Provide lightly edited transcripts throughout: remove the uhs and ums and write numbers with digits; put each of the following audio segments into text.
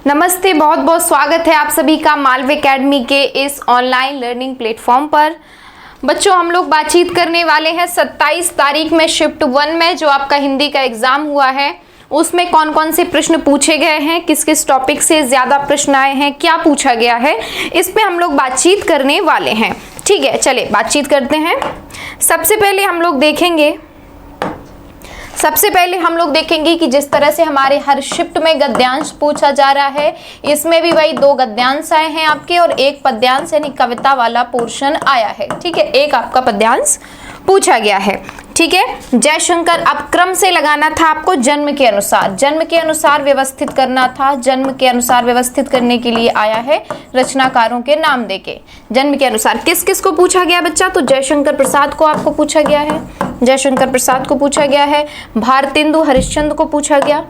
नमस्ते, बहुत बहुत स्वागत है आप सभी का मालवी एकेडमी के इस ऑनलाइन लर्निंग प्लेटफॉर्म पर। बच्चों, हम लोग बातचीत करने वाले हैं 27 तारीख में शिफ्ट 1 में जो आपका हिंदी का एग्जाम हुआ है उसमें कौन कौन से प्रश्न पूछे गए हैं, किस किस टॉपिक से ज़्यादा प्रश्न आए हैं, क्या पूछा गया है, इस पे हम लोग बातचीत करने वाले हैं। ठीक है, चलिए बातचीत करते हैं। सबसे पहले हम लोग देखेंगे कि जिस तरह से हमारे हर शिफ्ट में गद्यांश पूछा जा रहा है, इसमें भी वही 2 गद्यांश आए हैं आपके और 1 पद्यांश यानी कविता वाला पोर्शन आया है। ठीक है, 1 आपका पद्यांश पूछा गया है। ठीक है, जयशंकर, अब क्रम से लगाना था आपको, जन्म के अनुसार व्यवस्थित करना था। जन्म के अनुसार व्यवस्थित करने के लिए आया है रचनाकारों के नाम देके। जन्म के अनुसार किस किस को पूछा गया बच्चा? तो जयशंकर प्रसाद को आपको पूछा गया है, जयशंकर प्रसाद को पूछा गया है। भारतेंदु हरिश्चंद्र को पूछा गया,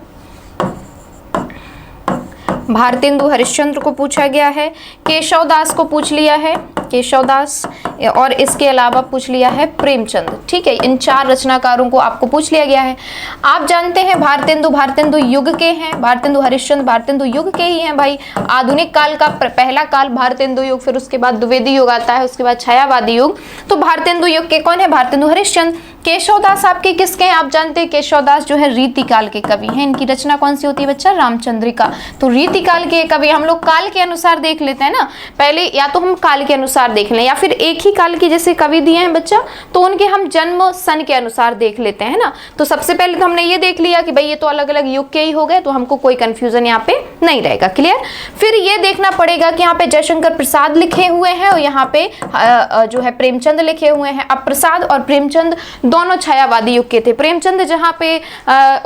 भारतेंदु हरिश्चंद्र को पूछा गया है। केशव दास को पूछ लिया है, केशव दास, और इसके अलावा पूछ लिया है प्रेमचंद। ठीक है, इन 4 रचनाकारों को आपको पूछ लिया गया है। आप जानते हैं भारतेंदु युग के हैं, भारतेंदु हरिश्चंद्र भारतेंदु युग के ही हैं भाई। आधुनिक काल का पहला काल भारतेंदु युग, फिर उसके बाद द्विवेदी युग आता है, उसके बाद छायावादी युग। तो भारतेंदु युग के कौन है? भारतेंदु हरिश्चंद्र। केशव दास आपके किसके हैं? आप जानते हैं केशव दास जो है रीति काल के कवि हैं। इनकी रचना कौन सी होती है बच्चा? रामचंद्रिका। तो रीति काल के कवि, हम लोग काल के अनुसार देख लेते हैं ना, पहले या तो हम काल के अनुसार देख लें या फिर एक ही काल के जैसे कवि दिए हैं बच्चा तो उनके हम जन्म सन के अनुसार देख लेते हैं ना। तो सबसे पहले तो हमने ये देख लिया कि भाई ये तो अलग अलग युग के ही हो गए, तो हमको कोई कंफ्यूजन यहाँ पे नहीं रहेगा। क्लियर? फिर ये देखना पड़ेगा कि यहाँ पे जयशंकर प्रसाद लिखे हुए हैं और यहाँ पे जो है प्रेमचंद लिखे हुए हैं। अब प्रसाद और प्रेमचंद दोनों छायावादी युग के थे। प्रेमचंद जहाँ पे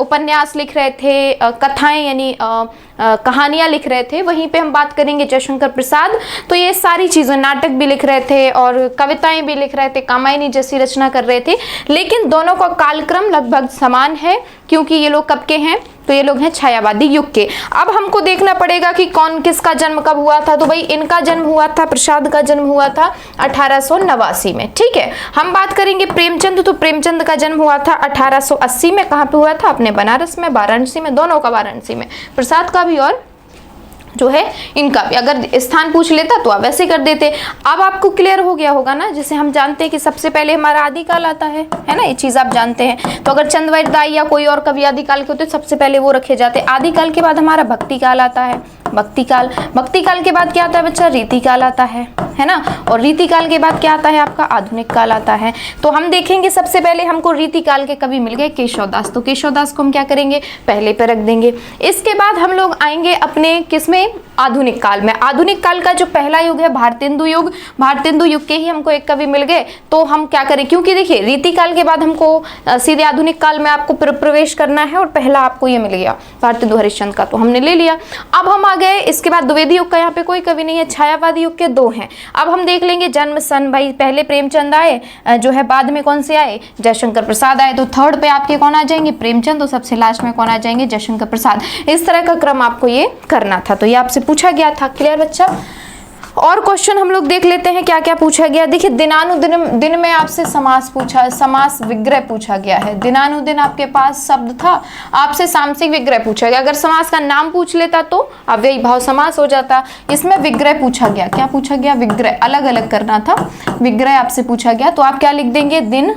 उपन्यास लिख रहे थे, कथाएं यानी कहानियां लिख रहे थे, वहीं पे हम बात करेंगे जयशंकर प्रसाद तो ये सारी चीजें, नाटक भी लिख रहे थे और कविताएं भी लिख रहे थे, कामायनी जैसी रचना कर रहे थे। लेकिन दोनों का कालक्रम लगभग समान है क्योंकि ये लोग कब के हैं? तो ये लोग हैं छायावादी युग के। अब हमको देखना पड़ेगा कि कौन किसका जन्म कब हुआ था। तो भाई इनका जन्म हुआ था, प्रसाद का जन्म हुआ था 1889 में। ठीक है, हम बात करेंगे प्रेमचंद, तो प्रेमचंद का जन्म हुआ था 1880 में। कहाँ पे हुआ था? अपने बनारस में, वाराणसी में, दोनों का वाराणसी में, प्रसाद का भी और जो है इनका भी। अगर स्थान पूछ लेता तो आप वैसे कर देते। अब आपको क्लियर हो गया होगा ना, जैसे हम जानते हैं कि सबसे पहले हमारा आदिकाल आता है ना, ये चीज आप जानते हैं। तो अगर चंद्रवैर दाई या कोई और कवि आदिकाल के होते सबसे पहले वो रखे जाते। आदिकाल के बाद हमारा भक्ति काल आता है, भक्ति काल के बाद क्या आता है बच्चा? रीति काल आता है ना, और रीति काल के बाद क्या आता है आपका? आधुनिक काल आता है। तो हम देखेंगे सबसे पहले हमको रीति काल के कवि मिल गए केशव दास, तो केशव दास को हम क्या करेंगे? पहले पे रख देंगे। इसके बाद हम लोग आएंगे अपने किसमें? आधुनिक काल में। आधुनिक काल का जो पहला युग है भारतेंदु युग, भारतेंदु युग के ही हमको एक कवि मिल गए। तो हम क्या करें, क्योंकि देखिए रीति काल के बाद हमको सीधे आधुनिक काल में आपको प्रवेश करना है और पहला आपको ये मिल गया भारतेंदु हरिश्चंद्र का, तो हमने ले लिया। अब हम आ गए, इसके बाद द्विवेदी युग का यहाँ पे कोई कवि नहीं है, छायावादी युग के 2 हैं। अब हम देख लेंगे जन्म सन, भाई पहले प्रेमचंद आए जो है, बाद में कौन से आए? जयशंकर प्रसाद आए। तो 3rd पे आपके कौन आ जाएंगे? प्रेमचंद। तो सबसे लास्ट में कौन आ जाएंगे? जयशंकर प्रसाद। इस तरह का क्रम आपको ये करना था, तो ये आपसे पूछा गया था। क्लियर बच्चा? और क्वेश्चन हम लोग देख लेते हैं क्या क्या पूछा गया। देखिए दिनानुदिन, दिन में आपसे समास पूछा, समास विग्रह पूछा गया है। दिनानुदिन आपके पास शब्द था, आपसे सामसिक विग्रह पूछा गया। अगर समास का नाम पूछ लेता तो अव्ययी भाव समास हो जाता। इसमें विग्रह पूछा गया। क्या पूछा गया? विग्रह। अलग अलग करना था, विग्रह आपसे पूछा गया। तो आप क्या लिख देंगे? दिन।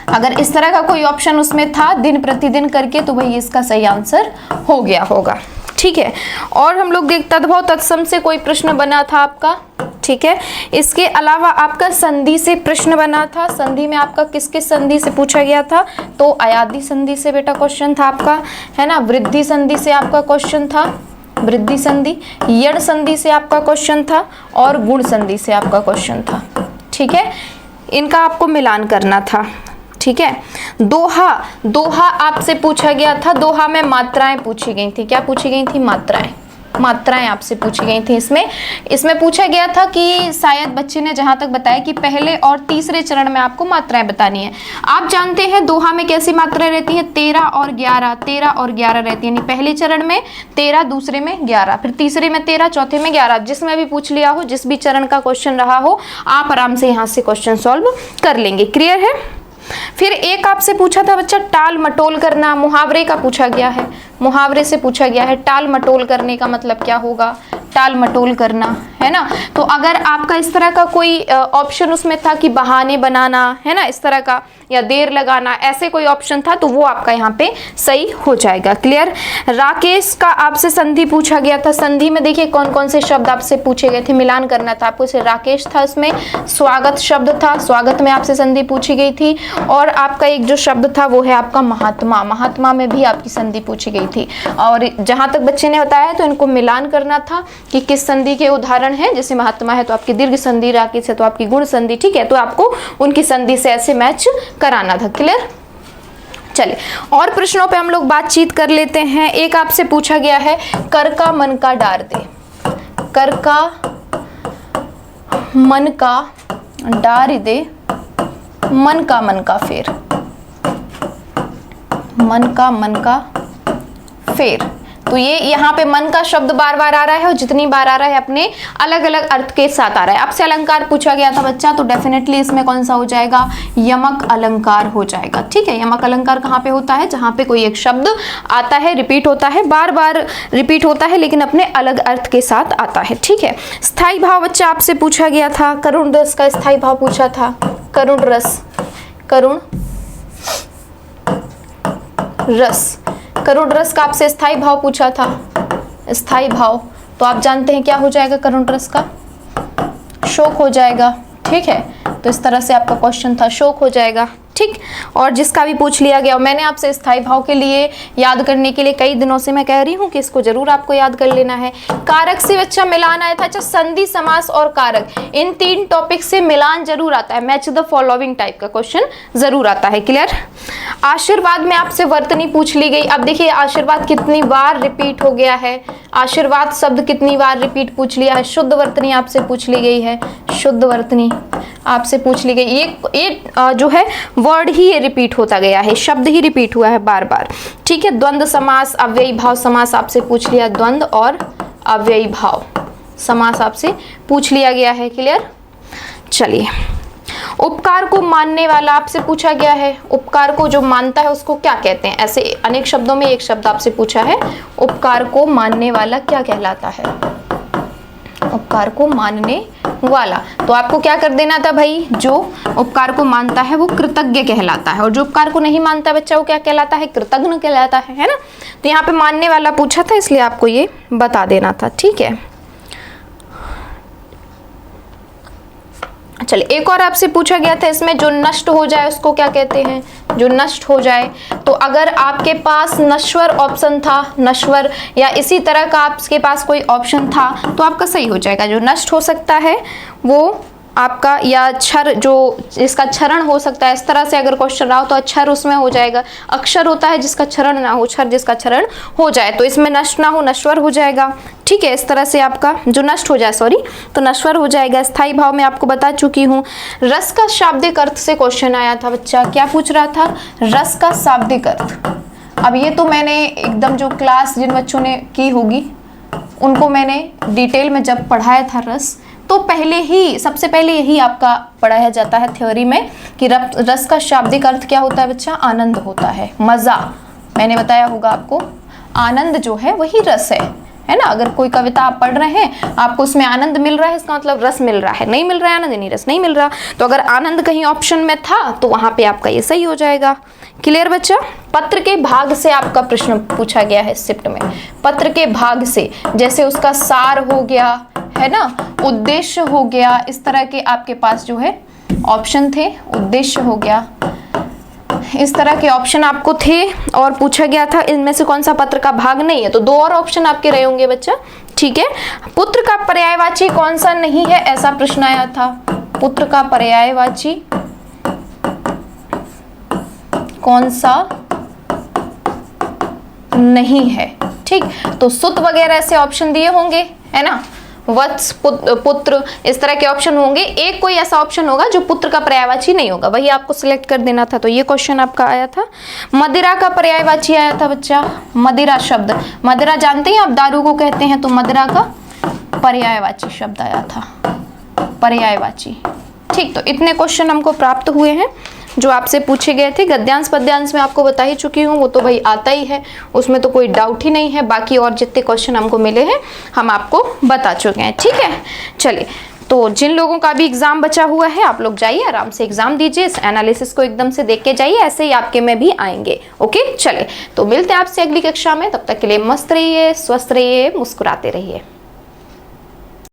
अगर इस तरह का कोई ऑप्शन उसमें था दिन प्रतिदिन करके तो वही इसका सही आंसर हो गया होगा। ठीक है, और हम लोग देख तद्भव तत्सम से कोई प्रश्न बना था आपका। ठीक है, इसके अलावा आपका संधि से प्रश्न बना था। संधि में आपका किस किस संधि से पूछा गया था? तो अयादि संधि से बेटा क्वेश्चन था आपका, है ना। वृद्धि संधि से आपका क्वेश्चन था, वृद्धि संधि। यण संधि से आपका क्वेश्चन था और गुण संधि से आपका क्वेश्चन था। ठीक है, इनका आपको मिलान करना था। ठीक है, दोहा आपसे पूछा गया था। दोहा में मात्राएं पूछी गई थी। क्या पूछी गई थी? मात्राएं आपसे पूछी गई थी। इसमें पूछा गया था कि शायद बच्चे ने जहां तक बताया कि पहले और तीसरे चरण में आपको मात्राएं बतानी है। आप जानते हैं दोहा में कैसी मात्राएं रहती है? 13 और 11, 13 और 11 रहती है। यानी पहले चरण में 13, दूसरे में 11, फिर तीसरे में 13, चौथे में 11। जिसमें भी पूछ लिया हो, जिस भी चरण का क्वेश्चन रहा हो, आप आराम से यहाँ से क्वेश्चन सॉल्व कर लेंगे। क्लियर है? फिर एक आपसे पूछा था बच्चा टाल मटोल करना, मुहावरे का पूछा गया है। मुहावरे से पूछा गया है। टाल मटोल करने का मतलब क्या होगा, टाल मटोल करना, है ना। तो अगर आपका इस तरह का कोई ऑप्शन उसमें था कि बहाने बनाना, है ना, इस तरह का, या देर लगाना, ऐसे कोई ऑप्शन था तो वो आपका यहाँ पे सही हो जाएगा। क्लियर। राकेश का आपसे संधि पूछा गया था। संधि में देखिए कौन कौन से शब्द आपसे पूछे गए थे, मिलान करना था आपको। इसे राकेश था, इसमें स्वागत शब्द था, स्वागत में आपसे संधि पूछी गई थी। और आपका एक जो शब्द था वो है आपका महात्मा, महात्मा में भी आपकी संधि पूछी गई थी। और जहां तक बच्चे ने बताया तो इनको मिलान करना था कि किस संधि के उदाहरण है। जैसे महात्मा है तो आपकी दीर्घ संधि, राकेश है तो आपकी गुण संधि, ठीक है। तो आपको उनकी संधि से ऐसे मैच कराना था। क्लियर। चलिए और प्रश्नों पे हम लोग बातचीत कर लेते हैं। एक आपसे पूछा गया है, कर का मन का डार दे। कर का मन का डार दे, मन का फेर, मन का फेर। तो ये यहाँ पे मन का शब्द बार बार आ रहा है और जितनी बार आ रहा है अपने अलग अलग अर्थ के साथ आ रहा है। आपसे अलंकार पूछा गया था बच्चा, तो डेफिनेटली इसमें कौन सा हो जाएगा, यमक अलंकार हो जाएगा। ठीक है। यमक अलंकार कहाँ पे होता है, जहाँ पे कोई एक शब्द आता है, रिपीट होता है, बार बार रिपीट होता है, लेकिन अपने अलग अर्थ के साथ आता है। ठीक है। स्थायी भाव बच्चा आपसे पूछा गया था, करुण रस का स्थायी भाव पूछा था। करुण रस, करुण रस, करुण रस का आपसे स्थायी भाव पूछा था। स्थायी भाव तो आप जानते हैं क्या हो जाएगा, करुण रस का शोक हो जाएगा। ठीक है। तो इस तरह से आपका क्वेश्चन था, शोक हो जाएगा। ठीक। और जिसका भी पूछ लिया गया, मैंने आपसे स्थायी भाव के लिए याद करने के लिए कई दिनों से मैं कह रही हूँ कि इसको जरूर आपको याद कर लेना है। कारक से बच्चा मिलान आया था। अच्छा, संधि, समास और कारक, इन तीन टॉपिक से मिलान जरूर आता है। मैच द फॉलोइंग टाइप का क्वेश्चन जरूर आता है। क्लियर। आशीर्वाद में आपसे वर्तनी पूछ ली गई। अब देखिए आशीर्वाद कितनी बार रिपीट हो गया है, आशीर्वाद शब्द कितनी बार रिपीट पूछ लिया है। शुद्ध वर्तनी आपसे पूछ ली गई है, शुद्ध वर्तनी आपसे पूछ ली गई। ये जो है वर्ड ही ये रिपीट होता गया है, शब्द ही रिपीट हुआ है बार बार। ठीक है। द्वंद्व समास, अव्ययी भाव समास आपसे पूछ लिया, द्वंद्व और अव्ययी भाव समास आपसे पूछ लिया गया है। क्लियर। चलिए, उपकार को मानने वाला आपसे पूछा गया है। उपकार को जो मानता है उसको क्या कहते हैं, ऐसे अनेक शब्दों में एक शब्द आपसे पूछा है। उपकार को मानने वाला क्या कहलाता है, उपकार को मानने वाला। तो आपको क्या कर देना था भाई, जो उपकार को मानता है वो कृतज्ञ कहलाता है, और जो उपकार को नहीं मानता बच्चा वो क्या कहलाता है, कृतज्ञ कहलाता है ना। तो यहाँ पे मानने वाला पूछा था, इसलिए आपको ये बता देना था। ठीक है। चलिए, एक और आपसे पूछा गया था, इसमें जो नष्ट हो जाए उसको क्या कहते हैं, जो नष्ट हो जाए। तो अगर आपके पास नश्वर ऑप्शन था, नश्वर या इसी तरह का आपके पास कोई ऑप्शन था तो आपका सही हो जाएगा। जो नष्ट हो सकता है वो आपका, या क्षर, जो जिसका क्षरण हो सकता है, इस तरह से अगर क्वेश्चन रहा हो तो अक्षर उसमें हो जाएगा। अक्षर होता है जिसका क्षरण ना हो, क्षर जिसका क्षरण हो जाए, तो इसमें नष्ट ना हो, नश्वर हो जाएगा। ठीक है। इस तरह से आपका जो नष्ट हो जाए, सॉरी, तो नश्वर हो जाएगा। स्थायी भाव में आपको बता चुकी हूँ। रस का शाब्दिक अर्थ से क्वेश्चन आया था बच्चा, क्या पूछ रहा था, रस का शाब्दिक अर्थ। अब ये तो मैंने एकदम जो क्लास जिन बच्चों ने की होगी उनको मैंने डिटेल में जब पढ़ाया था रस, तो पहले ही, सबसे पहले यही आपका पढ़ाया जाता है थ्योरी में कि रस का शाब्दिक अर्थ क्या होता है बच्चा, आनंद होता है, मजा। मैंने बताया होगा आपको, आनंद जो है वही रस है ना। अगर कोई कविता आप पढ़ रहे हैं, आपको उसमें आनंद मिल रहा है, इसका मतलब रस मिल रहा है। नहीं मिल रहा है आनंद, नहीं, रस नहीं मिल रहा। तो अगर आनंद कहीं ऑप्शन में था तो वहां पे आपका ये सही हो जाएगा। क्लियर बच्चा। पत्र के भाग से आपका प्रश्न पूछा गया है शिफ्ट में। पत्र के भाग से, जैसे उसका सार हो गया, है ना, उद्देश्य हो गया, इस तरह के आपके पास जो है ऑप्शन थे। उद्देश्य हो गया, इस तरह के ऑप्शन आपको थे और पूछा गया था इनमें से कौन सा पत्र का भाग नहीं है, तो दो और ऑप्शन आपके रहे होंगे बच्चा। ठीक है। पुत्र का पर्यायवाची कौन सा नहीं है, ऐसा प्रश्न आया था। पुत्र का पर्यायवाची कौन सा नहीं है। ठीक। तो सुत वगैरह ऐसे ऑप्शन दिए होंगे, है ना, वत्स, पुत्र, इस तरह के ऑप्शन होंगे। एक कोई ऐसा ऑप्शन होगा जो पुत्र का पर्यायवाची नहीं होगा, वही आपको सिलेक्ट कर देना था। तो ये क्वेश्चन आपका आया था। मदिरा का पर्यायवाची आया था बच्चा, मदिरा शब्द, मदिरा जानते हैं आप, दारू को कहते हैं, तो मदिरा का पर्यायवाची शब्द आया था, पर्यायवाची। ठीक। तो इतने क्वेश्चन हमको प्राप्त हुए हैं। जो आपसे पूछे गए थे। गद्यांश पद्यांश में आपको बता ही चुकी हूँ, वो तो भाई आता ही है, उसमें तो कोई डाउट ही नहीं है। बाकी और जितने क्वेश्चन हमको मिले हैं हम आपको बता चुके हैं, ठीक है। चलिए, तो जिन लोगों का भी एग्जाम बचा हुआ है आप लोग जाइए आराम से एग्जाम दीजिए, इस एनालिसिस को एकदम से देख के जाइए, ऐसे ही आपके में भी आएंगे। ओके, चलिए तो मिलते हैं आपसे अगली कक्षा में, तब तक के लिए मस्त रहिए, स्वस्थ रहिए, मुस्कुराते रहिए।